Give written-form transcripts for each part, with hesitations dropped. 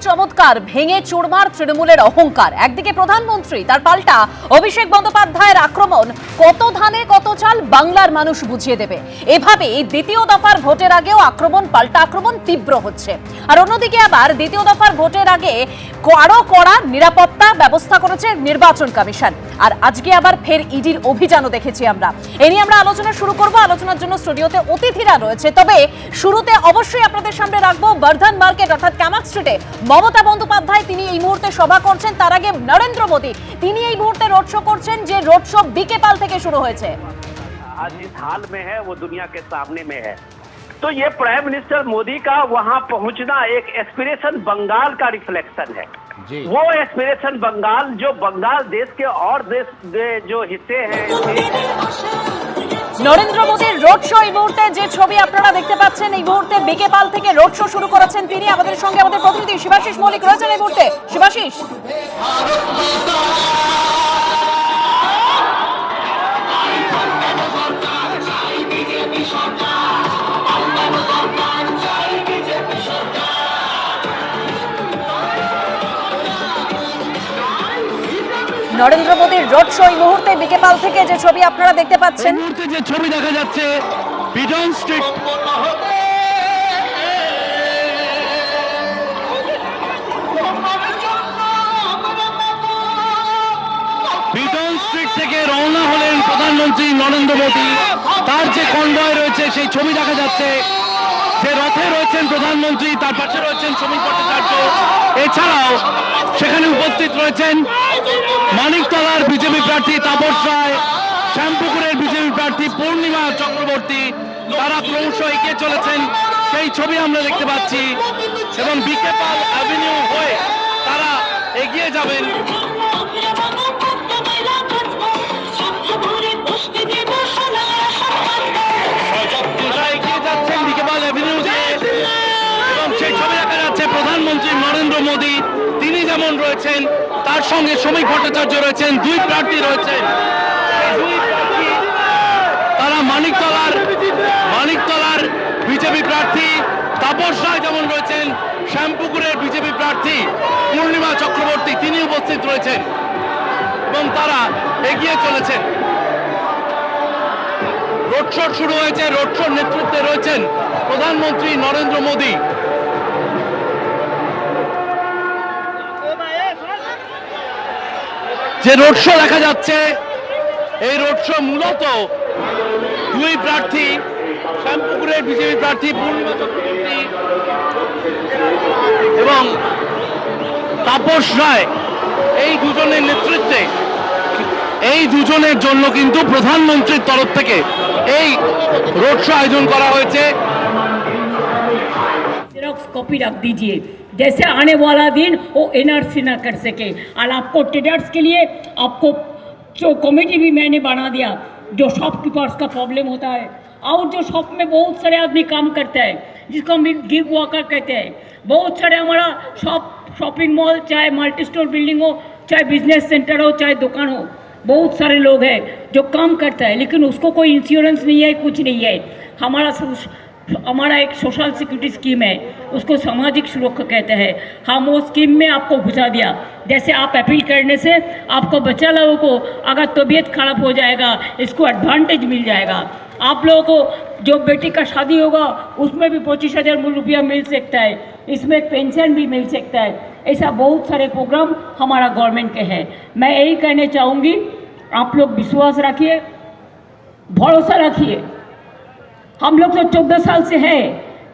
চমৎকার, ভেঙে চুরমার তৃণমূলের অহংকার। একদিকে প্রধানমন্ত্রী, তার পাল্টা অভিষেক বন্দ্যোপাধ্যায়ের আক্রমণ। কত ধানে কত চাল বাংলার মানুষ বুঝিয়ে দেবে। এভাবে দ্বিতীয় দফার ভোটের আগেও আক্রমণ, পাল্টা আক্রমণ তীব্র হচ্ছে। আর অন্যদিকে আবার দ্বিতীয় দফার ভোটের আগে আরো কড়া নিরাপত্তা ব্যবস্থা করেছে নির্বাচন কমিশন। আর আজকে আবার ফের ইডির অভিযানও দেখেছি আমরা। এ নিয়ে আমরা আলোচনা শুরু করব। আলোচনার জন্য স্টুডিওতে অতিথিরা রয়েছে, তবে শুরুতে অবশ্যই আপনাদের সামনে রাখবো বর্ধন মার্কেট অর্থাৎ কামাক স্ট্রিটে মমতা বন্দ্যোপাধ্যায় তিনি এই মুহূর্তে সভা করছেন। তার আগে নরেন্দ্র মোদী তিনি এই মুহূর্তে রোড শো করছেন, যে রোড শো বিকেপাল থেকে শুরু হয়েছে। आज जिस हाल में है वो दुनिया के सामने में है, तो ये प्राइम मिनिस्टर मोदी का वहां पहुंचना एक एस्पिरेशन बंगाल का रिफ्लेक्शन है। वो एस्पिरेशन बंगाल जो बंगाल देश के और देश जो हिस्से हैं। নরেন্দ্র মোদীর রোড শো এই মুহূর্তে যে ছবি আপনারা দেখতে পাচ্ছেন, এই মুহূর্তে বিকেপাল থেকে রোড শো শুরু করেছেন তিনি। আমাদের সঙ্গে আমাদের প্রতিনিধি শিবাশিস মল্লিক রয়েছেন এই মুহূর্তে। শিবাশিস, নরেন্দ্র মোদীর রোড শো এই মুহূর্তে বিকেপাল থেকে যে ছবি আপনারা দেখতে পাচ্ছেন, এই মুহূর্তে যে ছবি দেখা যাচ্ছে বিডন স্ট্রিট থেকে রওনা হলেন প্রধানমন্ত্রী নরেন্দ্র মোদী। তার যে কনভয় রয়েছে সেই ছবি দেখা যাচ্ছে। যে রথে রয়েছেন প্রধানমন্ত্রী, তার পাশে রয়েছেন শ্রমিক ভট্টাচার্য। এছাড়াও সেখানে উপস্থিত রয়েছেন মানিকতলার বিজেপি প্রার্থী তাপস রায়, শ্যামপুকুরের বিজেপি প্রার্থী পূর্ণিমা চক্রবর্তী। তারা ক্রমশ এগিয়ে চলেছেন, সেই ছবি আমরা দেখতে পাচ্ছি। এবং বিকেপাল অ্যাভিনিউ হয়ে তারা এগিয়ে যাবেন। প্রধানমন্ত্রী নরেন্দ্র মোদী তিনি যেমন রয়েছেন, তার সঙ্গে শ্রমিক ভট্টাচার্য রয়েছেন, দুই প্রার্থী রয়েছেন। তারা মানিকতলার বিজেপি প্রার্থী তাপস রায় যেমন রয়েছেন, শ্যামপুকুরের বিজেপি প্রার্থী পূর্ণিমা চক্রবর্তী তিনি উপস্থিত রয়েছেন এবং তারা এগিয়ে চলেছেন। রোড শো শুরু হয়েছে। রোড শোর নেতৃত্বে রয়েছেন প্রধানমন্ত্রী নরেন্দ্র মোদী। যে রোড শো দেখা যাচ্ছে, এই রোড শো মূলত দুই প্রার্থী, শ্যামপুকুরের বিজেপি প্রার্থী পূর্ণিমা চক্রবর্তী এবং তাপস রায়, এই দুজনের নেতৃত্বে, এই দুজনের জন্য কিন্তু প্রধানমন্ত্রীর তরফ থেকে এই রোড শো আয়োজন করা হয়েছে। कॉपी रख दीजिए, जैसे आने वाला दिन वो एनआरसी ना कर सके। और आपको ट्रेडर्स के लिए आपको जो कमेटी भी मैंने बना दिया, जो शॉपकीपर्स का प्रॉब्लम होता है और जो शॉप में बहुत सारे आदमी काम करता है, जिसको हम गिग वर्कर कहते हैं। बहुत सारे हमारा शॉपिंग मॉल, चाहे मल्टी स्टोर बिल्डिंग हो, चाहे बिजनेस सेंटर हो, चाहे दुकान हो, बहुत सारे लोग हैं जो काम करता है, लेकिन उसको कोई इंश्योरेंस नहीं है, कुछ नहीं है। हमारा एक सोशल सिक्योरिटी स्कीम है, उसको सामाजिक सुरक्षा कहते हैं। हम वो स्कीम में आपको घुसा दिया। जैसे आप अपील करने से आपको बच्चा लोगों को अगर तबीयत खराब हो जाएगा, इसको एडवांटेज मिल जाएगा। आप लोगों को जो बेटी का शादी होगा उसमें भी 25,000 रुपया मिल सकता है, इसमें पेंशन भी मिल सकता है। ऐसा बहुत सारे प्रोग्राम हमारा गवर्नमेंट के हैं। मैं यही कहना चाहूँगी, आप लोग विश्वास रखिए, भरोसा रखिए। हम लोग तो 14 साल से है।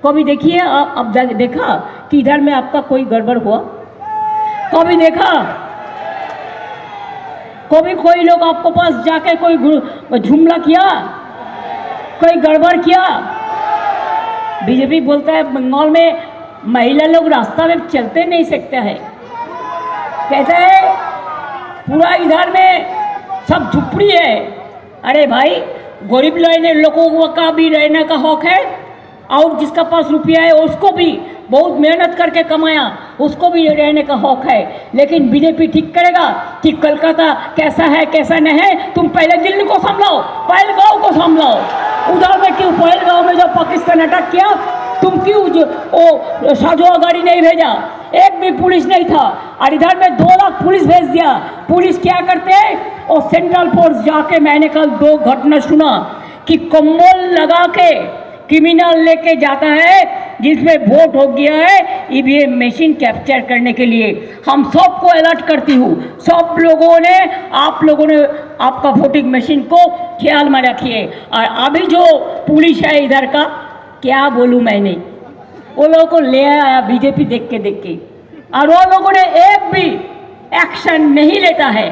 कभी देखिए अब देखा कि इधर में आपका कोई गड़बड़ हुआ? कभी देखा? कभी कोई लोग आपको पास जाके कोई झुमला किया, कोई गड़बड़ किया? बीजेपी बोलता है बंगाल में महिला लोग रास्ता में चलते नहीं सकते हैं, कहते हैं पूरा इधर में सब झुपड़ी है। अरे भाई, गरीब लोगों का भी रहने का हक है, और जिसका पास रुपया है उसको भी बहुत मेहनत करके कमाया, उसको भी रहने का हक है। लेकिन बीजेपी ठीक करेगा कि कलकत्ता कैसा है कैसा नहीं है? तुम पहले दिल्ली को संभलाओ, पहलगांव को संभलाओ। उधर में क्यों पहलगांव में जो पाकिस्तान अटैक किया, तुम क्यों वो साझा गाड़ी नहीं भेजा? एक भी पुलिस नहीं था। और इधर में 2 लाख पुलिस भेज दिया। पुलिस क्या करते हैं, और सेंट्रल फोर्स जाके, मैंने कल 2 घटना सुना कि कंबल लगा के क्रिमिनल लेके जाता है जिसमें वोट हो गया है ईवीएम मशीन कैप्चर करने के लिए। हम सबको अलर्ट करती हूँ, सब लोगों ने, आप लोगों ने आपका वोटिंग मशीन को ख्याल में रखिए। और अभी जो पुलिस है इधर का, क्या बोलूँ मैंने, वो लोगों को ले आया बीजेपी देख के, और वो लोगों ने एक भी एक्शन नहीं लेता है,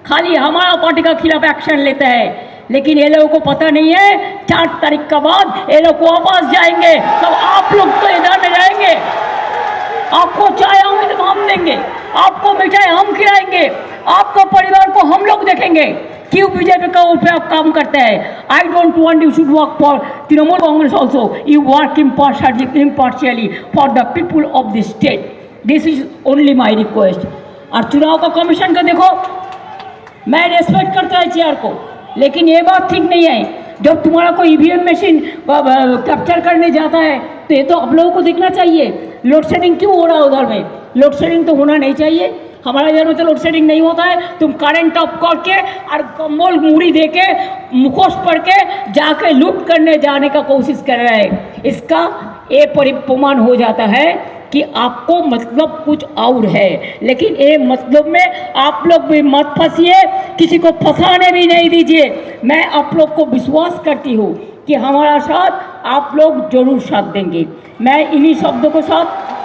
खाली हमारा पार्टी का खिलाफ एक्शन लेता है। लेकिन ये लोगों को पता नहीं है 4 तारीख के बाद ये लोग वापस जाएंगे, तब आप लोग तो इधर में रहेंगे। आपको चाय हम देंगे, आपको मिठाई हम खिलाएंगे, आपका परिवार को हम लोग देखेंगे। क्यों बीजेपी का ऊपर आप काम करते हैं? I don't want you should work for Trinamool Congress also, you work impartially for the people of the state. This is only my request. और चुनाव का कमीशन का देखो, मैं रेस्पेक्ट करता है चेयर को, लेकिन ये बात ठीक नहीं है, जब तुम्हारा कोई ईवीएम मशीन कैप्चर करने जाता है तो ये तो आप लोगों को देखना चाहिए। लोड शेडिंग क्यों हो रहा है उधर में? लोड शेडिंग तो होना नहीं चाहिए। हमारे इधर में तो लोड शेडिंग नहीं होता है। तुम करंट ऑफ करके और कम्बल मूड़ी दे के, मुखोश पड़ के जाके लूट करने जाने का कोशिश कर रहे हैं। इसका ये परिप्रमाण हो जाता है कि आपको मतलब कुछ और है। लेकिन ये मतलब में आप लोग भी मत फंसिए, किसी को फंसाने भी नहीं दीजिए। मैं आप लोग को विश्वास करती हूँ कि हमारा साथ आप लोग जरूर साथ देंगे। मैं इन्हीं शब्दों के साथ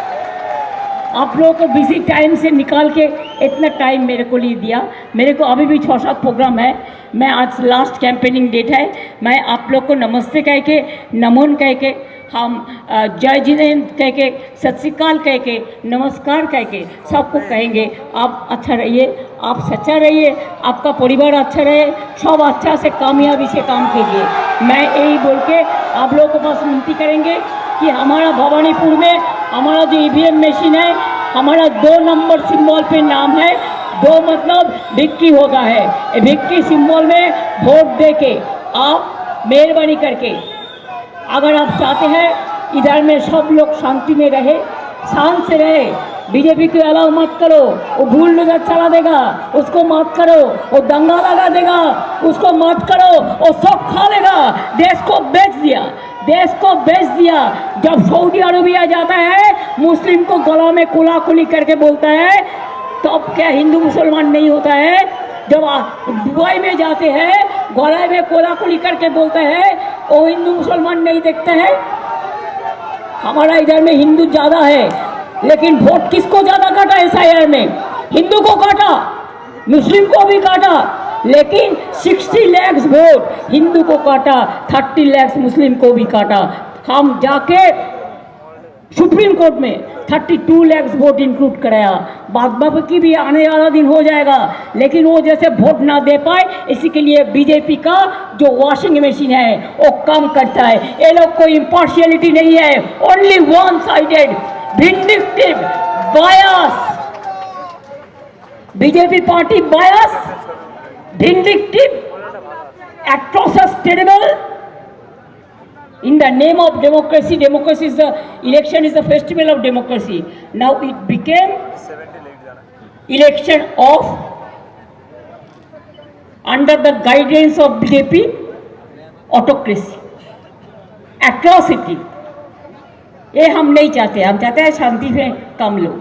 आप लोगों को बिजी टाइम से निकाल के इतना टाइम मेरे को लिए दिया। मेरे को अभी भी 6-7 प्रोग्राम है। मैं आज लास्ट कैंपेनिंग डेट है। मैं आप लोग को नमस्ते कह के, नमन कह के, हम जय जिनेंद्र कह के, सत श्री अकाल कह के, नमस्कार कह के सबको कहेंगे आप अच्छा रहिए, आप सच्चा रहिए, आपका परिवार अच्छा रहे, सब अच्छा से कामयाबी से काम कीजिए। मैं यही बोल के आप लोगों को बस विनती करेंगे कि हमारा भवानीपुर में हमारा जो ईवीएम मशीन है, हमारा 2 नंबर सिंबल पे नाम है। 2 मतलब भिक्की होगा है। भिक्की सिंबल में वोट दे के आप मेहरबानी करके, अगर आप चाहते हैं इधर में सब लोग शांति में रहे, शांत से रहे, बीजेपी को अलाउ मत करो। वो भूल नजर चला देगा, उसको मत करो। वो दंगा लगा देगा, उसको मत करो। वो सब खा लेगा। देश को बेच दिया, देश को बेच दिया। जब सऊदी अरबिया जाता है, मुस्लिम को गला में कुला-कुली करके बोलता है, तो अब क्या हिंदू मुसलमान नहीं होता है? जब दुबई में जाते हैं, गला में कोला-कुली करके बोलते हैं, वो हिंदू मुसलमान नहीं देखते हैं। हमारा इधर में हिंदू ज़्यादा है, लेकिन वोट किसको ज़्यादा काटा एसआईआर में? हिंदू को काटा, मुस्लिम को भी काटा, लेकिन 60 लाख वोट हिंदू को काटा, 30 लाख मुस्लिम को भी काटा। हम जाके सुप्रीम कोर्ट में 32 लाख वोट इंक्लूड कराया। बाकी भी आने वाला दिन हो जाएगा, लेकिन वो जैसे वोट ना दे पाए, इसी के लिए बीजेपी का जो वॉशिंग मशीन है वो कम करता है। ये लोग कोई इम्पार्शियलिटी नहीं है, only one sided, vindictive, bias. BJP party bias, vindictive, atrocious, terrible. In the name of democracy, democracy is the election is the festival of democracy. Now it became election of under the guidance of BJP autocracy, atrocity. ये हम नहीं चाहते। हम चाहते हैं शांति से कम लोग।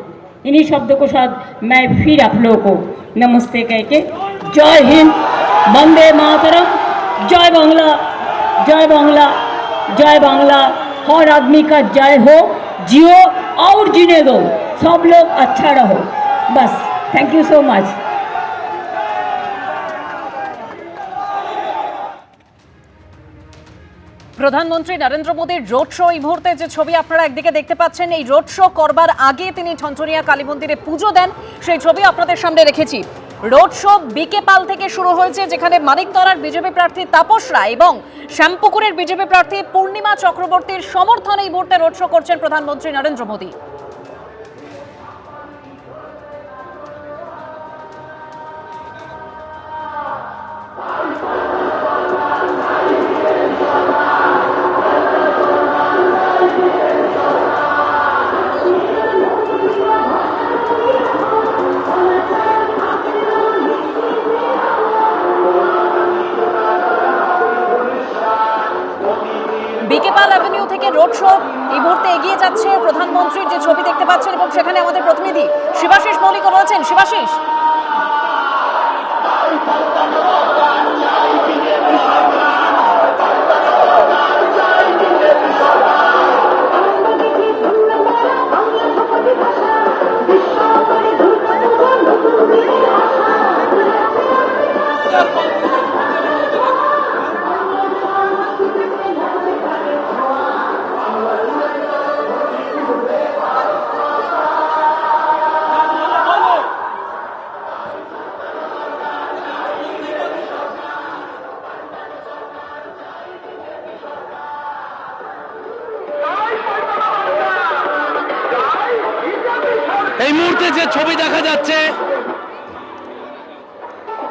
इन्हीं शब्दों के साथ मैं फिर आप लोगों को नमस्ते कह के, जय हिंद, वंदे मातरम, जय बांग्ला, जय बांग्ला, जय बांग्ला। हर आदमी का जय हो, जियो और जीने दो, सब लोग अच्छा रहो। बस, थैंक यू सो मच। প্রধানমন্ত্রী নরেন্দ্র মোদীর রোড শো এই মুহূর্তে যে ছবি আপনারা একদিকে দেখতে পাচ্ছেন, এই রোড শো করবার আগে তিনি ঠনঠনিয়া কালী মন্দিরে পুজো দেন, সেই ছবি আপনাদের সামনে রেখেছি। রোড শো বিকে পাল থেকে শুরু হয়েছে, যেখানে মানিকতলার বিজেপি প্রার্থী তাপস রায় এবং শ্যামপুকুরের বিজেপি প্রার্থী পূর্ণিমা চক্রবর্তীর সমর্থনে এই মুহূর্তে রোড শো করছেন প্রধানমন্ত্রী নরেন্দ্র মোদী। রোড শো এই মুহূর্তে এগিয়ে যাচ্ছে, প্রধানমন্ত্রীর যে ছবি দেখতে পাচ্ছেন এবং সেখানে আমাদের প্রতিনিধি শিবাশিস মৌলিক রয়েছেন। শিবাশিস, এই মুহূর্তে যে ছবি দেখা যাচ্ছে,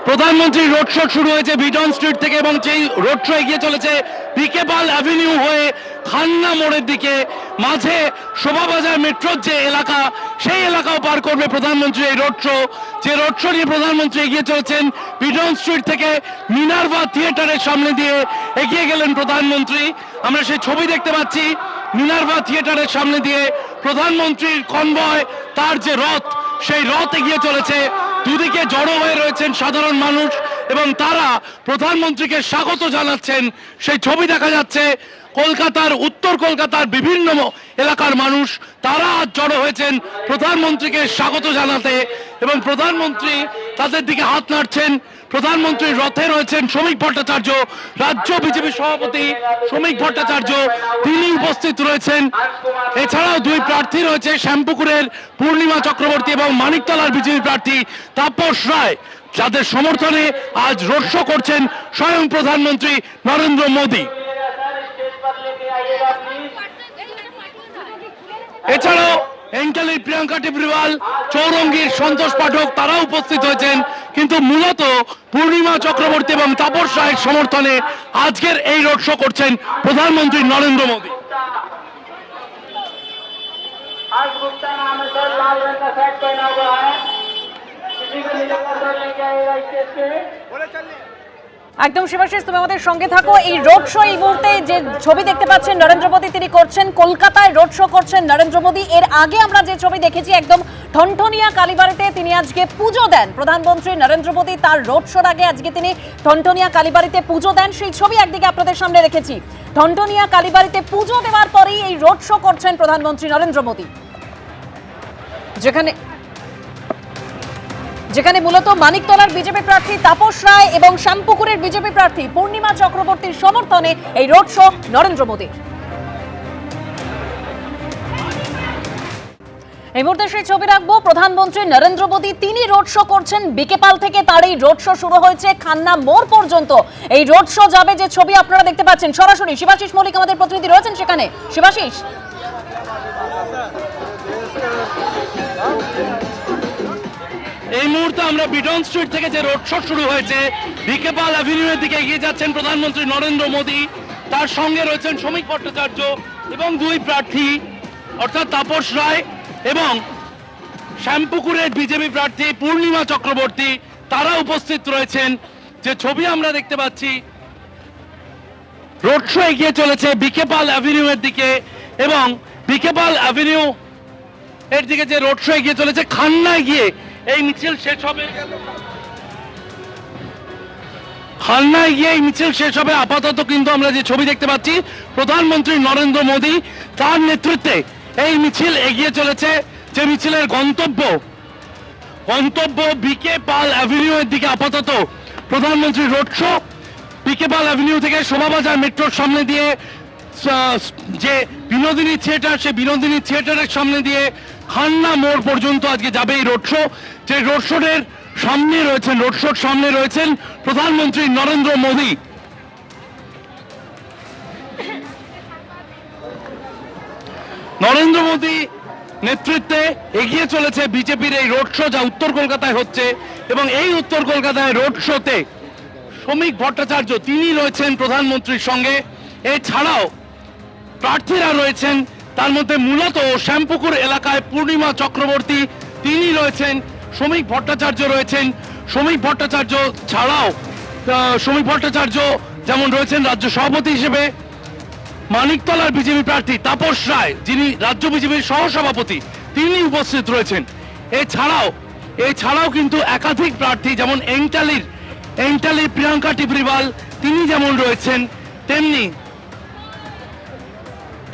প্রধানমন্ত্রী রোড শো শুরু হয়েছে বিডন স্ট্রিট থেকে এবং সেই রোড শো এগিয়ে চলেছে বিকে পাল অ্যাভিনিউ হয়ে খান্না মোড়ের দিকে। মাঝে শোভাবাজার মেট্রোর যে এলাকা, সেই এলাকাও পার করবে প্রধানমন্ত্রী এই রোড শো। যে রোড শো নিয়ে প্রধানমন্ত্রী এগিয়ে চলেছেন বিডন স্ট্রিট থেকে মিনার্ভা থিয়েটারের সামনে দিয়ে এগিয়ে গেলেন প্রধানমন্ত্রী। আমরা সেই ছবি দেখতে পাচ্ছি, মিনার্ভা থিয়েটারের সামনে দিয়ে প্রধানমন্ত্রীর কনভয়, তার যে রথ, সেই রথ এগিয়ে চলেছে। দুদিকে জড়ো হয়ে রয়েছেন সাধারণ মানুষ এবং তারা প্রধানমন্ত্রীকে স্বাগত জানাচ্ছেন। সেই ছবি দেখা যাচ্ছে। কলকাতার, উত্তর কলকাতার বিভিন্ন এলাকার মানুষ তারা আজ জড়ো হয়েছেন প্রধানমন্ত্রীকে স্বাগত জানাতে এবং প্রধানমন্ত্রী তাদের দিকে হাত নাড়ছেন। প্রধানমন্ত্রীর রথে রয়েছেন শ্রমিক ভট্টাচার্য, রাজ্য বিজেপি সভাপতি শ্রমিক ভট্টাচার্য, তিনি উপস্থিত রয়েছেন। এছাড়াও দুই প্রার্থী রয়েছে, শ্যামপুকুরের পূর্ণিমা চক্রবর্তী এবং মানিকতলার বিজেপি প্রার্থী তাপস রায়, যাদের সমর্থনে আজ রোড শো করছেন স্বয়ং প্রধানমন্ত্রী নরেন্দ্র মোদী। এছাড়াও এঙ্কেলের প্রিয়াঙ্কা টিবরিওয়াল, চৌরঙ্গীর সন্তোষ পাঠক তারা উপস্থিত হয়েছেন, কিন্তু মূলত পূর্ণিমা চক্রবর্তী এবং তাপস রায়ের সমর্থনে আজকের এই রোড শো করছেন প্রধানমন্ত্রী নরেন্দ্র মোদী। आज गुप्ता नाम है सर, लाल रंग का शर्ट पहना हुआ है, किसी को निकलकर सर लेके आएगा स्टेज पे। একদম শিবাশিস, তুমি আমাদের সঙ্গে থাকো। এই রোড শো এই মুহূর্তে যে ছবি দেখতে পাচ্ছেন নরেন্দ্র মোদী তিনি করছেন, কলকাতায় রোড শো করছেন নরেন্দ্র মোদী। এর আগে আমরা যে ছবি দেখেছি একদম ঠনঠনিয়া কালীবাড়িতে তিনি আজকে পুজো দেন প্রধানমন্ত্রী নরেন্দ্র মোদী। তার রোড শোর আগে আজকে তিনি ঠনঠনিয়া কালীবাড়িতে পুজো দেন, সেই ছবি একদিকে আপনাদের সামনে রেখেছি। ঠনঠনিয়া কালীবাড়িতে পুজো দেওয়ার পরেই এই রোড শো করছেন প্রধানমন্ত্রী নরেন্দ্র মোদী, যেখানে মূলত মানিকতলার বিজেপি প্রার্থী তাপস রায় এবং শ্যামপুকুরের বিজেপি প্রার্থী পূর্ণিমা চক্রবর্তীর সমর্থনে এই রোড শো নরেন্দ্র মোদীর। এই মুহূর্তে সেই ছবি রাখবো। প্রধানমন্ত্রী নরেন্দ্র মোদী তিনি রোড শো করছেন বিকেপাল থেকে, তার এই রোড শো শুরু হয়েছে খান্না মোড় পর্যন্ত। এই রোড শো যাবে, যে ছবি আপনারা দেখতে পাচ্ছেন সরাসরি। শিবাশিস মৌলিক আমাদের প্রতিনিধি রয়েছেন সেখানে। শিবাশিস, এই মুহূর্তে আমরা বিডন স্ট্রিট থেকে যে রোড শো শুরু হয়েছে বিকেপাল অ্যাভিনিউয়ের দিকে এগিয়ে যাচ্ছেন প্রধানমন্ত্রী নরেন্দ্র মোদী। তার সঙ্গে রয়েছেন শ্রমিক ভট্টাচার্য এবং দুই প্রার্থী অর্থাৎ তাপস রায় এবং শ্যামপুকুরের বিজেপি প্রার্থী পূর্ণিমা চক্রবর্তী, তারা উপস্থিত রয়েছেন। যে ছবি আমরা দেখতে পাচ্ছি, রোড শো এগিয়ে চলেছে বিকেপাল অ্যাভিনিউয়ের দিকে এবং বিকেপাল অ্যাভিনিউ এর দিকে যে রোড শো এগিয়ে চলেছে, খান্নায় গিয়ে এই মিছিল শেষ হবে। খান্নায় গিয়ে এই মিছিল শেষ হবে। আপাতত কিন্তু আমরা যে ছবি দেখতে পাচ্ছি, প্রধানমন্ত্রী নরেন্দ্র মোদী তার নেতৃত্বে এই মিছিল এগিয়ে চলেছে। যে মিছিলের গন্তব্য বিকে পাল অ্যাভিনিউ এর দিকে আপাতত প্রধানমন্ত্রী রোড শো। বিকে পাল অ্যাভিনিউ থেকে শোভাবাজার মেট্রোর সামনে দিয়ে যে বিনোদিনী থিয়েটার, সেই বিনোদিনী থিয়েটারের সামনে দিয়ে খান্না মোড় পর্যন্ত আজকে যাবে এই রোড শো। যে রোড শোর সামনে রয়েছেন প্রধানমন্ত্রী নরেন্দ্র মোদী। নরেন্দ্র মোদী নেতৃত্বে এগিয়ে চলেছে বিজেপির এই রোড শো, যা উত্তর কলকাতায় হচ্ছে। এবং এই উত্তর কলকাতায় রোড শোতে শ্রমিক ভট্টাচার্য তিনি রয়েছেন প্রধানমন্ত্রীর সঙ্গে। এছাড়াও প্রার্থীরা রয়েছেন, তার মধ্যে মূলত শ্যামপুকুর এলাকায় পূর্ণিমা চক্রবর্তী তিনি রয়েছেন, শ্রমিক ভট্টাচার্য রয়েছেন। শ্রমিক ভট্টাচার্য ছাড়াও শ্রমিক ভট্টাচার্য যেমন রয়েছেন রাজ্য সভাপতি হিসেবে, মানিকতলার বিজেপি প্রার্থী তাপস রায়, যিনি রাজ্য বিজেপির সহসভাপতি, তিনি উপস্থিত রয়েছেন। এছাড়াও কিন্তু একাধিক প্রার্থী, যেমন এংটালির প্রিয়াঙ্কা টিবরিওয়াল তিনি যেমন রয়েছেন, তেমনি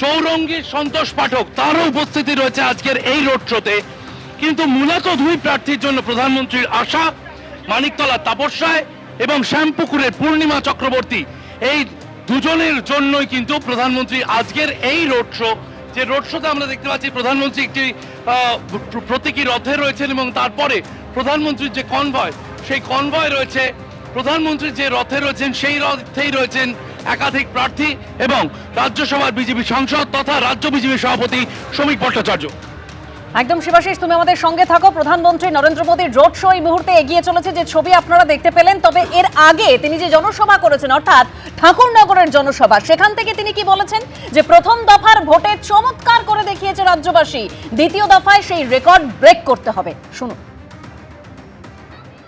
চৌরঙ্গীর সন্তোষ পাঠক তারও উপস্থিতি রয়েছে আজকের এই রোড শোতে। কিন্তু মূলত দুই প্রার্থীর জন্য প্রধানমন্ত্রীর আশা, মানিকতলা তাপস রায় এবং শ্যামপুকুরের পূর্ণিমা চক্রবর্তী, এই দুজনের জন্যই কিন্তু প্রধানমন্ত্রী আজকের এই রোড শো। যে রোড শোতে আমরা দেখতে পাচ্ছি প্রধানমন্ত্রী একটি প্রতীকী রথে রয়েছেন এবং তারপরে প্রধানমন্ত্রীর যে কনভয়, সেই কনভয় রয়েছে। প্রধানমন্ত্রী যে রথে রয়েছেন সেই রথেই রয়েছেন একাধিক প্রার্থী এবং রাজ্যসভার বিজেপি সাংসদ তথা রাজ্য বিজেপি সভাপতি শ্রমিক ভট্টাচার্য। একদম শিবাশিস, তুমি আমাদের সঙ্গে থাকো। প্রধানমন্ত্রী নরেন্দ্র মোদীর রোড শো এই মুহূর্তে এগিয়ে চলেছে, যে ছবি আপনারা দেখতে পেলেন। তবে এর আগে তিনি যে জনসভা করেছেন, অর্থাৎ ঠাকুরনগরের জনসভা, সেখান থেকে তিনি কি বলেছেন? যে প্রথম দফার ভোটে চমৎকার করে দেখিয়েছে রাজ্যবাসী, দ্বিতীয় দফায় সেই রেকর্ড ব্রেক করতে হবে। শুনুন।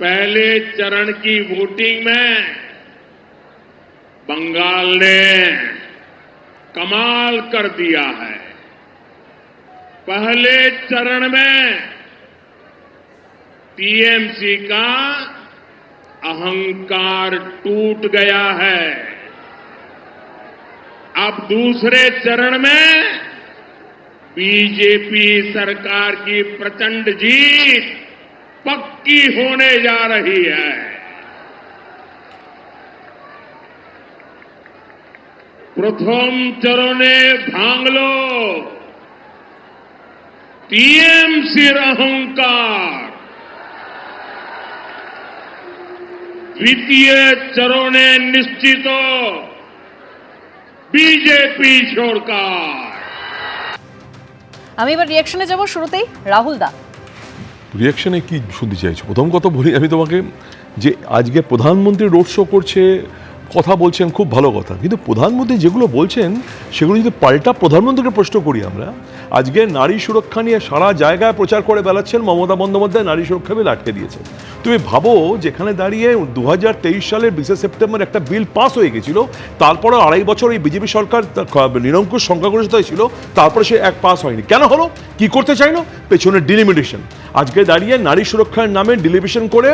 पहले चरण की वोटिंग में बंगाल ने कमाल कर दिया है। पहले चरण में टीएमसी का अहंकार टूट गया है। अब दूसरे चरण में बीजेपी सरकार की प्रचंड जीत पक्की होने जा रही है। प्रथम चरणे भांगलो टीएमसीर अहंकार, द्वितीय चरणे निश्चित बीजेपी सरकार। আমি এবার রিঅ্যাকশনে যাব। শুরুতেই রাহুল দা, রিয়াকশনে কি শুনতে চাইছো? প্রথম কথা বলি আমি তোমাকে, যে আজকে প্রধানমন্ত্রী রোড শো করছে, কথা বলছেন, খুব ভালো কথা, কিন্তু প্রধানমন্ত্রী যেগুলো বলছেন সেগুলো যদি পাল্টা প্রধানমন্ত্রীকে প্রশ্ন করি আমরা, আজকে নারী সুরক্ষা নিয়ে সারা জায়গায় প্রচার করে বেড়াচ্ছেন মমতা বন্দ্যোপাধ্যায়, নারী সুরক্ষা বিল আটকে দিয়েছে। তুমি ভাবো, যেখানে দাঁড়িয়ে 2023 সালের 20 সেপ্টেম্বর একটা বিল পাস হয়ে গেছিল, তারপরে 2.5 বছর এই বিজেপি সরকার নিরঙ্কুশ সংখ্যাগরিষ্ঠতায় ছিল, তারপরে সে এক পাস হয়নি। কেন হলো? কি করতে চাইলো? পেছনে ডিলিমিটেশন। আজকে দাঁড়িয়ে নারী সুরক্ষার নামে ডিলিমিটেশন করে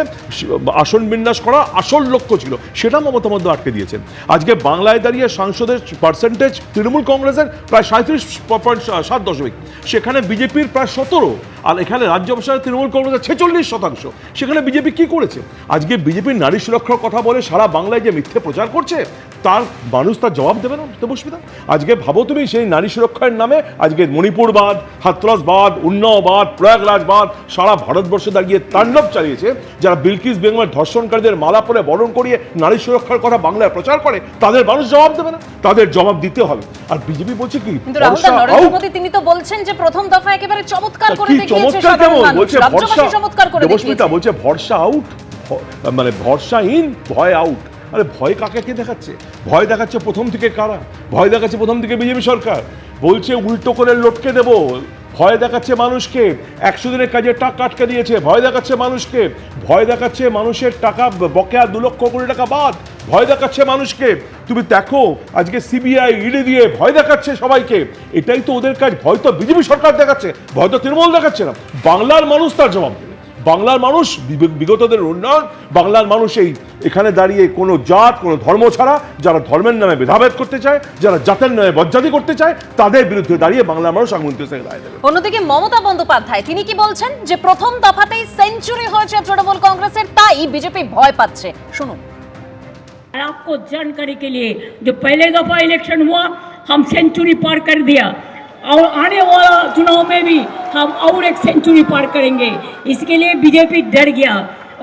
আসন বিন্যাস করা আসল লক্ষ্য ছিল, সেটা মমতা বন্দ্যোপাধ্যায় আটকে দিয়েছেন। আজকে বাংলায় দাঁড়িয়ে সাংসদের পার্সেন্টেজ তৃণমূল কংগ্রেসের প্রায় 37.7%, সেখানে বিজেপির প্রায় 17, আর এখানে রাজ্যসভায় তৃণমূল কংগ্রেসের 46%। সেখানে বিজেপি কি করেছে? আজকে বিজেপির নারী সুরক্ষার কথা বলে সারা বাংলায় যে মিথ্যে প্রচার করছে, তার মানুষ তার জবাব দেবে না দেবস্মিতা? আজকে ভাবো তুমি, সেই নারী সুরক্ষার নামে আজকে মণিপুরবাদ, হাতরাসবাদ, উন্নাওবাদ, প্রয়াগরাজবাদ সারা ভারতবর্ষে দাঁড়িয়ে তাণ্ডব চালিয়েছে। যারা বিলকিস বেগমের ধর্ষণকারীদের মালা পরে বরণ করিয়ে নারী সুরক্ষার কথা বাংলায় প্রচার করে, তাদের মানুষ জবাব দেবে না? তাদের জবাব দিতে হবে। আর বিজেপি বলছে কি? কিন্তু রাহুল দা, নরেন্দ্র মোদী তিনি তো বলছেন যে প্রথম দফা একেবারে চমৎকার করে দেখিয়েছে সাধারণ মানুষ, রাজ্যবাসী চমৎকার করে দেখিয়েছে। বলছে ভরসা আউট, মানে ভরসাহীন, ভয় আউট। আরে ভয় কাকে কে দেখাচ্ছে? ভয় দেখাচ্ছে প্রথম থেকে কারা? ভয় দেখাচ্ছে প্রথম থেকে বিজেপি সরকার। বলছে উল্টো করে লটকে দেব, ভয় দেখাচ্ছে মানুষকে। 100 দিনের কাজের টাকা আটকে দিয়েছে, ভয় দেখাচ্ছে মানুষকে। ভয় দেখাচ্ছে মানুষের টাকা বকেয়া 2 লক্ষ কোটি টাকা বাদ, ভয় দেখাচ্ছে মানুষকে। তুমি দেখো আজকে সিবিআই ইডি দিয়ে ভয় দেখাচ্ছে সবাইকে। এটাই তো ওদের কাজ। ভয় তো বিজেপি সরকার দেখাচ্ছে, ভয় তো তৃণমূল দেখাচ্ছে না। বাংলার মানুষ তার জবাব দেবে। বাংলার মানুষ বিগতদের উন্নয়ন, বাংলার মানুষ এই এখানে দাঁড়িয়ে কোনো জাত, কোনো ধর্ম ছাড়া, যারা ধর্মের নামে ভেদাভেদ করতে চায়, যারা জাতের নামে বজ্জাতি করতে চায়, তাদের বিরুদ্ধে দাঁড়িয়ে বাংলার মানুষ আগামী 29 তারিখে রায় দেবে। অন্যদিকে মমতা বন্দ্যোপাধ্যায় তিনি কি বলছেন? যে প্রথম দফাতেই সেঞ্চুরি হয়েছে তৃণমূল কংগ্রেসের, তাই বিজেপি ভয় পাচ্ছে। শুনুন। आपको जानकारी के लिए, जो पहले दफा इलेक्शन हुआ हम सेंचुरी पार कर दिया, और आने वाला चुनाव में भी हम और एक सेंचुरी पार करेंगे। इसके लिए बीजेपी डर गया,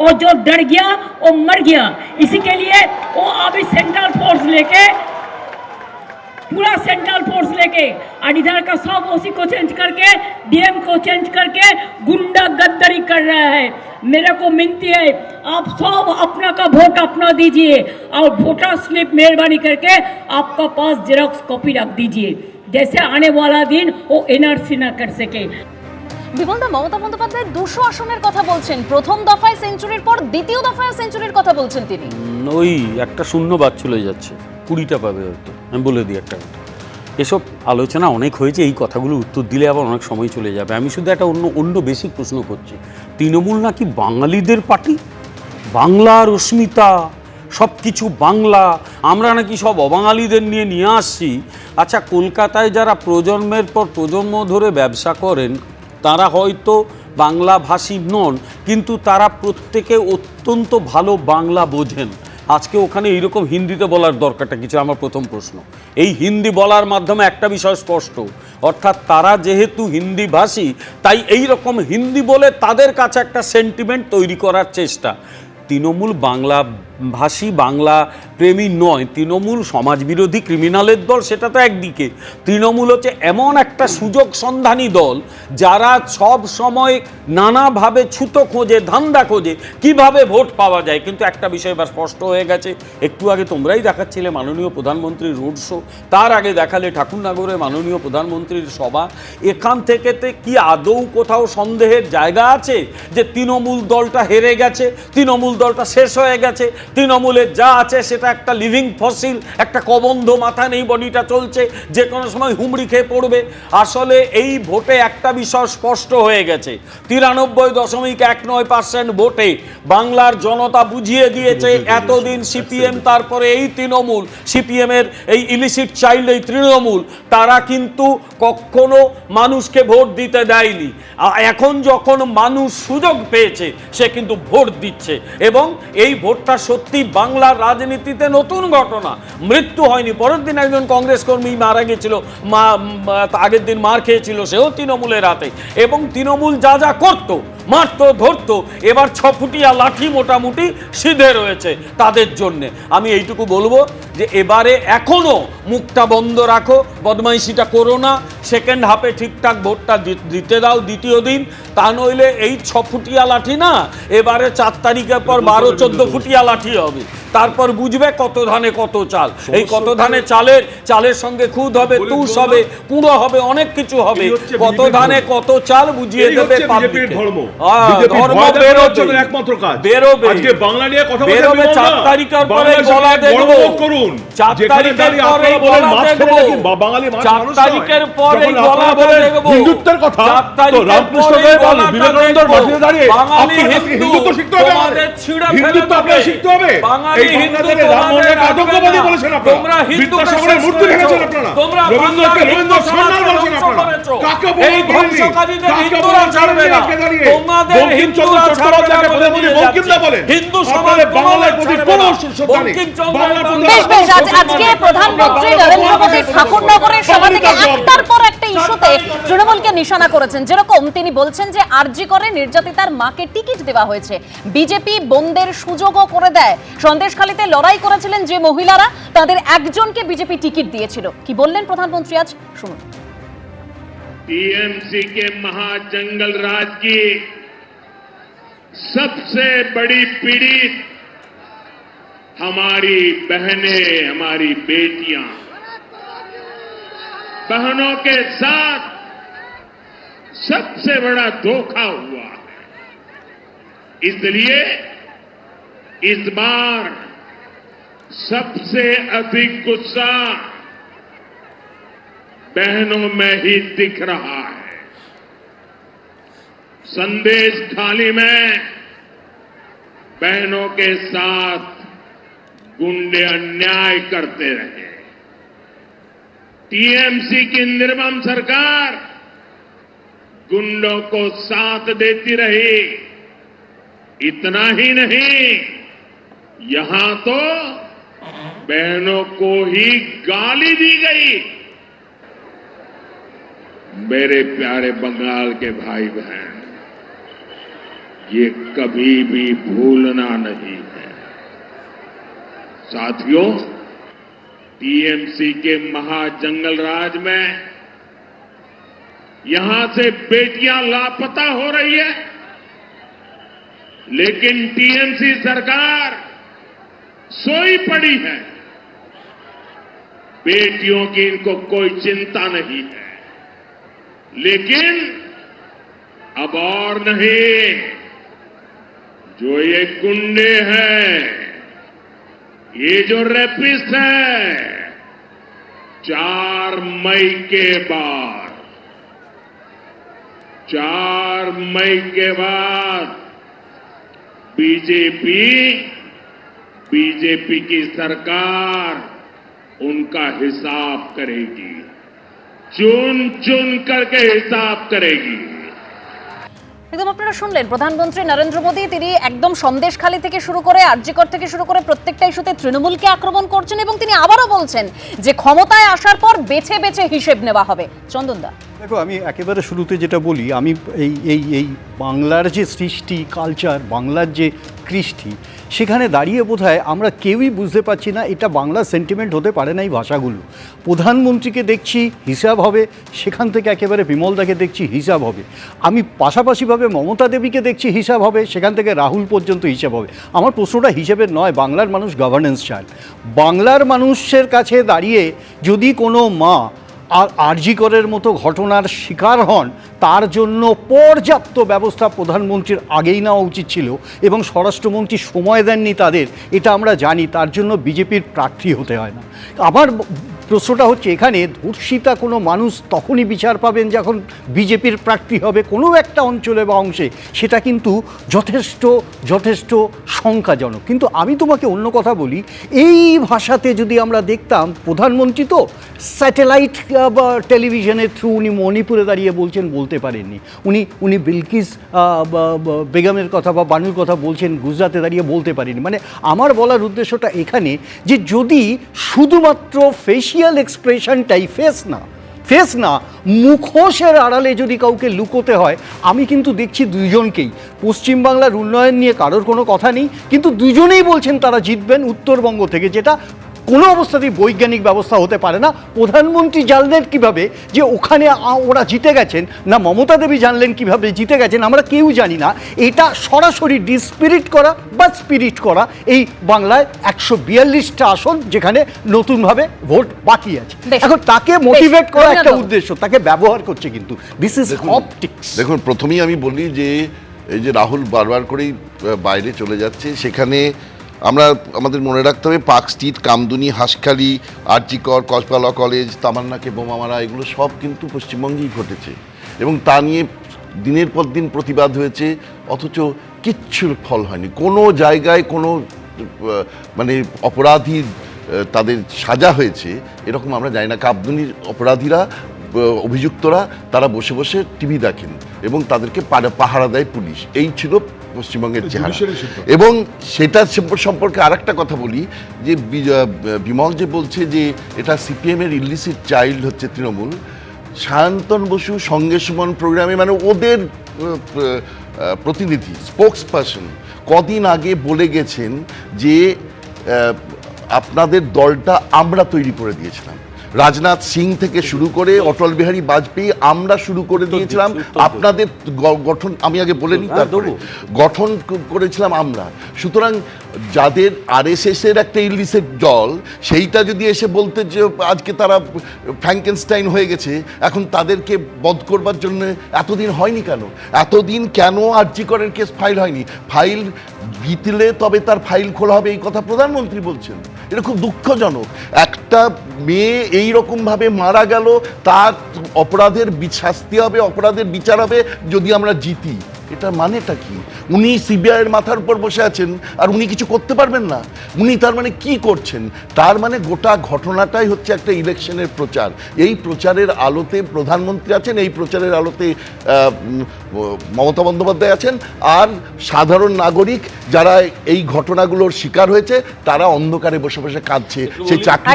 और जो डर गया वो मर गया। इसी के लिए वो अभी सेंट्रल फोर्स लेके, पूरा सेंट्रल फोर्स लेके, और इधर का सब ओसी को चेंज करके, डीएम को चेंज करके गुंडा गद्दारी कर रहा है। मेरे को मिनती है, आप सब अपना का वोट अपना दीजिए, और वोटर स्लिप मेहरबानी करके आपका पास जेरॉक्स कॉपी रख दीजिए, जैसे आने वाला दिन वो एनआरसी ना कर सके। বিমলদা, মমতা বন্দ্যোপাধ্যায় 200 আসনের কথা বলছেন, প্রথম দফায় সেঞ্চুরির পর দ্বিতীয় দফায় সেঞ্চুরির কথা বলছেন তিনি। ওই একটা শূন্য বাদ চলে যাচ্ছে, 20টা পাবে হয়তো, আমি বলে দিই একটা কথা। এসব আলোচনা অনেক হয়েছে, এই কথাগুলো উত্তর দিলে আবার অনেক সময় চলে যাবে। আমি শুধু একটা অন্য বেসিক প্রশ্ন করছি, তৃণমূল নাকি বাঙালিদের পার্টি? বাংলার অস্মিতা, সব কিছু বাংলা, আমরা নাকি সব অবাঙালিদের নিয়ে আসছি। আচ্ছা, কলকাতায় যারা প্রজন্মের পর প্রজন্ম ধরে ব্যবসা করেন তারা হয়তো বাংলাভাষী নন, কিন্তু তারা প্রত্যেকে অত্যন্ত ভালো বাংলা বোঝেন। আজকে ওখানে এইরকম হিন্দিতে বলার দরকারটা কিছু? আমার প্রথম প্রশ্ন। এই হিন্দি বলার মাধ্যমে একটা বিষয় স্পষ্ট, অর্থাৎ তারা যেহেতু হিন্দিভাষী তাই এই রকম হিন্দি বলে তাদের কাছে একটা সেন্টিমেন্ট তৈরি করার চেষ্টা। তৃণমূল বাংলাভাষী বাংলা প্রেমী নয়, তৃণমূল সমাজবিরোধী ক্রিমিনালের দল, সেটা তো একদিকে। তৃণমূল হচ্ছে এমন একটা সুযোগ সন্ধানী দল যারা সব সময় নানাভাবে ছুতো খোঁজে, ধান্দা খোঁজে কিভাবে ভোট পাওয়া যায়। কিন্তু একটা বিষয় এবার স্পষ্ট হয়ে গেছে, একটু আগে তোমরাই দেখাচ্ছিলে মাননীয় প্রধানমন্ত্রীর রোড শো, তার আগে দেখালে ঠাকুরনগরে মাননীয় প্রধানমন্ত্রীর সভা। এখান থেকে কি আদৌ কোথাও সন্দেহের জায়গা আছে যে তৃণমূল দলটা হেরে গেছে, তৃণমূল দলটা শেষ হয়ে গেছে, তৃণমূলের যা আছে সেটা একটা লিভিং ফসিল, একটা কবন্ধ, মাথা নেই, বডিটা চলছে, যে কোনো সময় হুমড়ি খেয়ে পড়বে? আসলে এই ভোটে একটা বিষয় স্পষ্ট হয়ে গেছে, 93.19% ভোটে বাংলার জনতা বুঝিয়ে দিয়েছে এতদিন সিপিএম, তারপরে এই তৃণমূল, সিপিএমের এই ইলিসিট চাইল্ড এই তৃণমূল, তারা কিন্তু কখনো মানুষকে ভোট দিতে দেয়নি। এখন যখন মানুষ সুযোগ পেয়েছে সে কিন্তু ভোট দিচ্ছে, এবং এই ভোটটা সত্যি বাংলার রাজনীতিতে নতুন ঘটনা। মৃত্যু হয়নি, পরের দিন একজন কংগ্রেস কর্মী মারা গেছিল, আগের দিন মার খেয়েছিল, সেও তৃণমূলের হাতে। এবং তৃণমূল যা যা করতো, মারতো, ধরতো, এবার 6 ফুটিয়া লাঠি মোটামুটি সিধে রয়েছে তাদের জন্যে। আমি এইটুকু বলবো যে এবারে এখনো মুখটা বন্ধ রাখো, বদমাইশিটা করো না, সেকেন্ড হাফে ঠিকঠাক ভোটটা দিতে দাও দ্বিতীয় দিন। তা নইলে এই 6 ফুটিয়া লাঠি না, এবারে 4 তারিখের পর 12-14 ফুটিয়া লাঠি হবে। তারপর বুঝবে কত ধানে কত চাল। এই কত ধানে চালের সঙ্গে খুদ হবে, তুষ হবে, পুরো হবে, অনেক কিছু হবে। কত ধানে কত চাল বুঝিয়ে দেবে পাবলিক। ধর্ম বেরোবে, একমাত্র কাজ বেরোবে। আজকে বাংলা নিয়ে কথা বেরোবে 4 তারিখের পরে গলা দেখবো, 4 তারিখের পরে গলা দেখবো, 4 তারিখের পরে গলা দেখবো, হিন্দুত্বের কথা। 4 তারিখের পরে গলা বিবেকানন্দর মাটিতে দাঁড়িয়ে বাঙালি হিন্দুত্ব শিখতে হবে, আমাদের ছিঁড়ে ফেলে আপনাদের শিখতে হবে। বাঙালি হিন্দু তোমাদের আতঙ্কবাদী বলেছেন আপনারা, তোমরা বিদ্যাসাগরের মূর্তি ভেঙেছেন আপনারা, তোমরা রবীন্দ্রনাথকে রবীন্দ্র সম্মান বলেছেন আপনারা, কাকে এই ধ্বংসকারীদের হিন্দুরা ছাড়বে না, তোমাদের হিন্দুরা ছাড়বে না, বঙ্কিমদা বলেন হিন্দু সমাজ বাংলার প্রতি কোনো শ্রদ্ধা নেই। বেশ আজকে প্রধানমন্ত্রী নরেন্দ্র মোদী ঠাকুরনগরের সভা থেকে একটার পর একটা ইস্যুতে তৃণমূলকে নিশানা করেছেন। যেরকম তিনি বলছেন যে আরজি করে নির্যাতিতার মাকে টিকিট দেওয়া হয়েছে, বিজেপি বন্ধের সুযোগও করে দেয়। সন্দেশখালীতে লড়াই করেছিলেন যে মহিলারা, তাদের একজনকে বিজেপি টিকিট দিয়েছিল। কি বললেন প্রধানমন্ত্রী আজ শুনুন। टीएमसी के महाजंगल राज की सबसे बड़ी पीड़ित हमारी बहनें, हमारी बेटियां, बहनों के साथ सबसे बड़ा धोखा हुआ है। इसलिए इस बार सबसे अधिक गुस्सा बहनों में ही दिख रहा है। संदेश खाली में बहनों के साथ गुंडे अन्याय करते रहे, टीएमसी की निर्मम सरकार गुंडों को साथ देती रही। इतना ही नहीं, यहां तो बहनों को ही गाली दी गई। मेरे प्यारे बंगाल के भाई बहन, ये कभी भी भूलना नहीं है। साथियों, टीएमसी के महाजंगल राज में यहां से बेटियां लापता हो रही है, लेकिन टीएमसी सरकार सोई पड़ी है। बेटियों की इनको कोई चिंता नहीं है। लेकिन अब और नहीं, जो ये गुंडे हैं, ये जो रेपिस्ट हैं, 4 मई के बाद बीजेपी की सरकार उनका हिसाब करेगी, चुन चुन करके हिसाब करेगी। একদম আপনারা শুনলেন প্রধানমন্ত্রী নরেন্দ্র মোদী তিনি একদম সন্দেশখালী থেকে শুরু করে আরজিকর থেকে শুরু করে প্রত্যেকটা ইস্যুতে তৃণমূলকে আক্রমণ করছেন এবং তিনি আবারও বলছেন যে ক্ষমতায় আসার পর বেছে বেছে হিসেব নেওয়া হবে। চন্দনদা, দেখো, আমি একেবারে শুরুতে যেটা বলি, আমি এই বাংলার যে সৃষ্টি কালচার, বাংলার যে কৃষ্টি, সেখানে দাঁড়িয়ে বোধহয় আমরা কেউই বুঝতে পারছি না এটা বাংলার সেন্টিমেন্ট হতে পারে না এই ভাষাগুলো। প্রধানমন্ত্রীকে দেখছি হিসাব হবে, সেখান থেকে একেবারে বিমলদাকে দেখছি হিসাব হবে, আমি পাশাপাশিভাবে মমতা দেবীকে দেখছি হিসাব হবে, সেখান থেকে রাহুল পর্যন্ত হিসাব হবে। আমার প্রশ্নটা হিসেবের নয়, বাংলার মানুষ গভর্নেন্স চায়। বাংলার মানুষের কাছে দাঁড়িয়ে যদি কোনো মা আর আরজিকরের মতো ঘটনার শিকার হন, তার জন্য পর্যাপ্ত ব্যবস্থা প্রধানমন্ত্রীর আগেই নেওয়া উচিত ছিল এবং স্বরাষ্ট্রমন্ত্রী সময় দেননি তাদের, এটা আমরা জানি। তার জন্য বিজেপির প্রার্থী হতে হয় না। আমার প্রশ্নটা হচ্ছে এখানে ধর্ষিতা কোনো মানুষ তখনই বিচার পাবেন যখন বিজেপির প্রার্থী হবে কোনো একটা অঞ্চলে বা অংশে, সেটা কিন্তু যথেষ্ট শঙ্কাজনক। কিন্তু আমি তোমাকে অন্য কথা বলি, এই ভাষাতে যদি আমরা দেখতাম, প্রধানমন্ত্রী তো স্যাটেলাইট বা টেলিভিশনের থ্রু উনি মণিপুরে দাঁড়িয়ে বলছেন, বলতে পারেননি। উনি বিলকিস বেগমের কথা বা বানুর কথা বলছেন, গুজরাটে দাঁড়িয়ে বলতে পারেনি। মানে আমার বলার উদ্দেশ্যটা এখানে যে যদি শুধুমাত্র ফেসিয়াল এক্সপ্রেশনটাই ফেস না মুখোশের আড়ালে যদি কাউকে লুকোতে হয়, আমি কিন্তু দেখছি দুইজনকেই। পশ্চিমবাংলার উন্নয়ন নিয়ে কারোর কোনো কথা নেই, কিন্তু দুজনেই বলছেন তারা জিতবেন উত্তরবঙ্গ থেকে, যেটা কোনো অবস্থাতেই বৈজ্ঞানিক ব্যবস্থা হতে পারে না। প্রধানমন্ত্রী জানলেন কিভাবে যে ওখানে ওরা জিতে গেছেন, না মমতা দেবী জানলেন কিভাবে জিতে গেছেন, আমরা কেউ জানি না। এটা সরাসরি ডিসপিরিট করা বা স্পিরিট করা এই বাংলায় 142টা আসন যেখানে নতুনভাবে ভোট বাকি আছে। এখন তাকে মোটিভেট করা একটা উদ্দেশ্য, তাকে ব্যবহার করছে, কিন্তু দিস ইজ অপটিক্স। দেখুন, প্রথমেই আমি বলি যে এই যে রাহুল বারবার করেই বাইরে চলে যাচ্ছে, সেখানে আমাদের মনে রাখতে হবে Park Street, Kamduni, Hanskhali, RG Kar, Kasba college, তামান্নাকে বোমা মারা, এগুলো সব কিন্তু পশ্চিমবঙ্গেই ঘটেছে এবং তা নিয়ে দিনের পর দিন প্রতিবাদ হয়েছে, অথচ কিচ্ছুর ফল হয়নি। কোনো জায়গায় কোনো মানে অপরাধী তাদের সাজা হয়েছে এরকম আমরা জানি না। কামদুনির অপরাধীরা, অভিযুক্তরা, তারা বসে বসে টিভি দেখেন এবং তাদেরকে পাহারা দেয় পুলিশ। এই ছিল পশ্চিমবঙ্গের চেহারা। এবং সেটা সম্পর্কে আরেকটা কথা বলি যে বিমল যে বলছে যে এটা সিপিএমের ইলিসিট চাইল্ড হচ্ছে তৃণমূল, সায়ন্তন বসু সঙ্গে সুমন প্রোগ্রামে মানে ওদের প্রতিনিধি স্পোক্স পারসন কদিন আগে বলে গেছেন যে আপনাদের দলটা আমরা তৈরি করে দিয়েছিলাম। রাজনাথ সিং থেকে শুরু করে অটল বিহারী বাজপেয়ী আমরা শুরু করে দিয়েছিলাম আপনাদের গঠন, আমি আগে বলে নিই, তারপরে গঠন করেছিলাম আমরা। সুতরাং যাদের আরএসএস এর একটা ইলিসের দল, সেইটা যদি এসে বলতে যে আজকে তারা ফ্র্যাঙ্কেনস্টাইন হয়ে গেছে, এখন তাদেরকে বধ করবার জন্য এতদিন হয়নি কেন? এতদিন কেন আরজিকরের কেস ফাইল হয়নি? ফাইল জিতলে তবে তার ফাইল খোলা হবে, এই কথা প্রধানমন্ত্রী বলছেন। এটা খুব দুঃখজনক। একটা মেয়ে এই রকমভাবে মারা গেল, তার অপরাধের শাস্তি হবে, অপরাধের বিচার হবে যদি আমরা জিতি। এটা মানেটা কি? উনি সিবিআইয়ের মাথার উপর বসে আছেন আর উনি কিছু করতে পারবেন না? উনি তার মানে কি করছেন? তার মানে গোটা ঘটনাটাই হচ্ছে একটা ইলেকশনের প্রচার। এই প্রচারের আলোতে প্রধানমন্ত্রী আছেন, এই প্রচারের আলোতে মমতা বন্দ্যোপাধ্যায় আছেন, আর সাধারণ নাগরিক যারা এই ঘটনাগুলোর শিকার হয়েছে তারা অন্ধকারে বসে বসে কাঁদছে। সেই চাকরি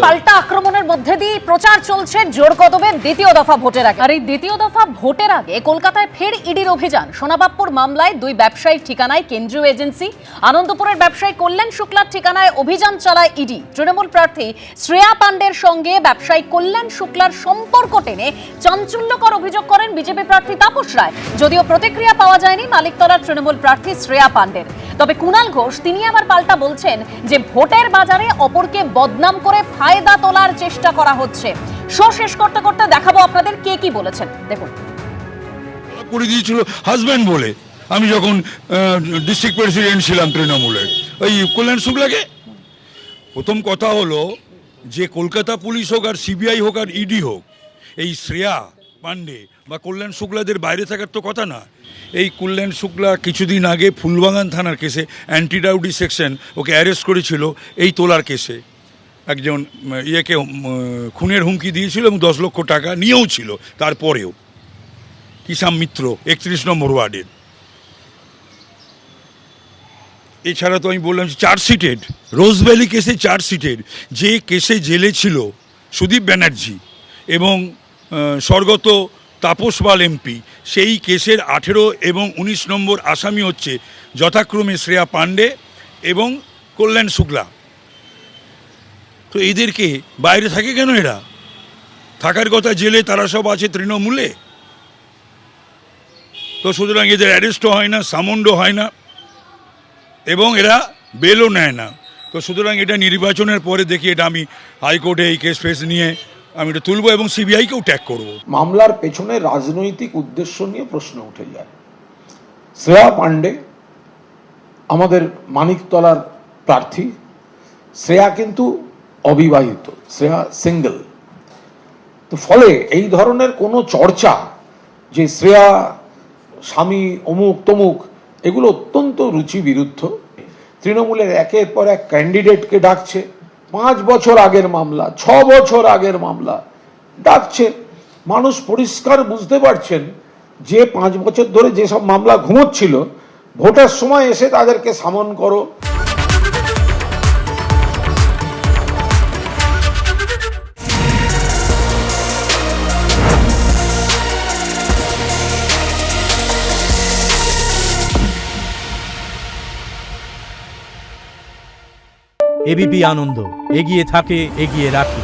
পাল্টা আক্রমণের মধ্যে দিয়ে প্রচার চলছে জোর কদমে দ্বিতীয় দফা ভোটের আগে। আর এই দ্বিতীয় দফা ভোটের আগে কলকাতায় ফের ইডির অভিযান। সোনাবাপ্পুর মামলায় দুই ব্যবসায়ীর ঠিকানায় কেন্দ্রীয় এজেন্সি, আনন্দপুরের ব্যবসায়ী কল্যাণ শুক্লার ঠিকানায় অভিযান চালায় ইডি। তৃণমূল প্রার্থী শ্রেয়া পান্ডের সঙ্গে ব্যবসায়ী কল্যাণ শুক্লার সম্পর্ক টেনে চাঞ্চল্যকর অভিযোগ করেন বিজেপি প্রার্থী তাপস রায়। যদিও প্রতিক্রিয়া পাওয়া যায়নি মালিকতলার তৃণমূল প্রার্থী শ্রেয়া পান্ডের। তবে কুণাল ঘোষ তিনি আবার পাল্টা বলছেন যে ভোটের বাজারে অপরকে বদনাম করে ফায়দা তোলার চেষ্টা করা হচ্ছে। শো শেষ করতে করতে দেখাবো আপনাদের কে কি বলেছেন, দেখুন। করে দিয়েছিল হাজব্যান্ড বলে, আমি যখন ডিস্ট্রিক্ট প্রেসিডেন্ট ছিলাম তৃণমূলের, ওই কল্যাণ শুক্লাকে। প্রথম কথা হলো যে কলকাতা পুলিশ হোক আর সিবিআই হোক আর ইডি হোক, এই শ্রেয়া পাণ্ডে বা কল্যাণ শুক্লাদের বাইরে থাকার তো কথা না। এই কল্যাণ শুক্লা কিছুদিন আগে ফুলবাগান থানার কেসে anti Doughty section okay arrest করেছিল এই তোলার কেসে। একজন ইয়েকে খুনের হুমকি দিয়েছিল এবং 10 লক্ষ টাকা নিয়েও ছিল। তারপরেও কিষাম মিত্র 31 নম্বর ওয়ার্ডের। এছাড়া তো আমি বললাম চার্জশিটেড রোজভ্যালি কেসে চার্জশিটেড, যে কেসে জেলে ছিল সুদীপ ব্যানার্জি এবং স্বর্গত তাপস পাল এমপি, সেই কেসের 18 এবং 19 নম্বর আসামি হচ্ছে যথাক্রমে শ্রেয়া পাণ্ডে এবং কল্যাণ শুক্লা। তো এদেরকে বাইরে থাকে কেন? এরা থাকার কথা জেলে, তারা সব আছে তৃণমূলে। তো সুতরাং এদের অ্যারেস্টও হয় না, সামন্ডও হয় না এবং এরা বেলও নেয় না। তো সুতরাং এটা নির্বাচনের পরে দেখি এটা আমি হাইকোর্টে এই কেস ফেস নিয়ে আমি এটা তুলবো এবং সিবিআইকেও ট্যাগ করবো। মামলার পেছনে রাজনৈতিক উদ্দেশ্য নিয়ে প্রশ্ন উঠে যায়। শ্রেয়া পাণ্ডে আমাদের মানিকতলার প্রার্থী। শ্রেয়া কিন্তু অবিবাহিত, শ্রেয়া সিঙ্গেল। তো ফলে এই ধরনের কোনো চর্চা যে শ্রেয়া স্বামী অমুক তমুক, এগুলো অত্যন্ত রুচি বিরুদ্ধ। তৃণমূলের একের পর এক ক্যান্ডিডেটকে ডাকছে, 5 বছর আগের মামলা, 6 বছর আগের মামলা ডাকছে। মানুষ পরিষ্কার বুঝতে পারছেন যে 5 বছর ধরে যেসব মামলা ঘুমোচ্ছিল, ভোটের সময় এসে তাদেরকে সামন করো। এবিপি আনন্দ, এগিয়ে থাকে, এগিয়ে রাখে।